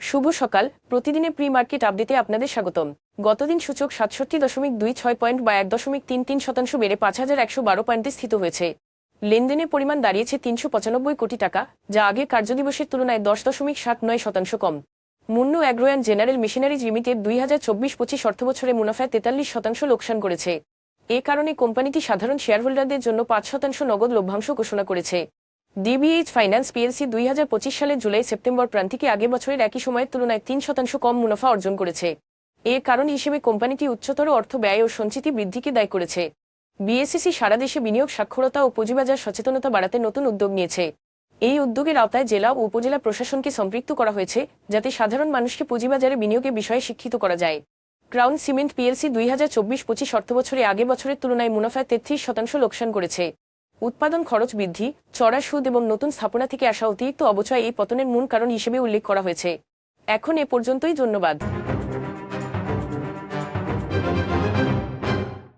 শুভ সকাল। প্রতিদিনের pre market আপডেটে আপনাদের স্বাগতম। গতদিন সূচক 67.26 পয়েন্ট বা 1.33% বেড়ে 5,112 পয়েন্টে স্থিত হয়েছে। লেনদেনের পরিমাণ দাঁড়িয়েছে 395 কোটি টাকা, যা আগের কার্যদিবসের তুলনায় 10.79% কম। Munnu agro and general machineries limited 2024-25 অর্থবছরে মুনাফায় 43% লোকসান করেছে। এ কারণে কোম্পানিটি সাধারণ শেয়ারহোল্ডারদের জন্য 5% নগদ লভ্যাংশ ঘোষণা করেছে। ডিবিএইচ ফাইন্যান্স পিএলসি 2025 সালের জুলাই-সেপ্টেম্বর প্রান্তিকে আগের বছরের একই সময়ের তুলনায় 3% কম মুনাফা অর্জন করেছে। এর কারণ হিসেবে কোম্পানিটি উচ্চতর অর্থ ব্যয় ও সঞ্চিতি বৃদ্ধিকে দায়ী করেছে। বিএসইসি সারা দেশে বিনিয়োগ সাক্ষরতা ও পুঁজিবাজার সচেতনতা বাড়াতে নতুন উদ্যোগ নিয়েছে। এই উদ্যোগের আওতায় জেলা ও উপজেলা প্রশাসনকে সম্পৃক্ত করা হয়েছে, যাতে সাধারণ মানুষকে পুঁজিবাজারে বিনিয়োগের বিষয়ে শিক্ষিত করা যায়। ক্রাউন সিমেন্ট পিএলসি 2024-25 অর্থবছরে আগের বছরের তুলনায় মুনাফায় 33% লোকসান করেছে। উৎপাদন খরচ বৃদ্ধি, চড়া সুদ এবং নতুন স্থাপনা থেকে আসা অতিরিক্ত অবচয় এই পতনের মূল কারণ হিসেবে উল্লেখ করা হয়েছে। এখন এ পর্যন্তই, ধন্যবাদ।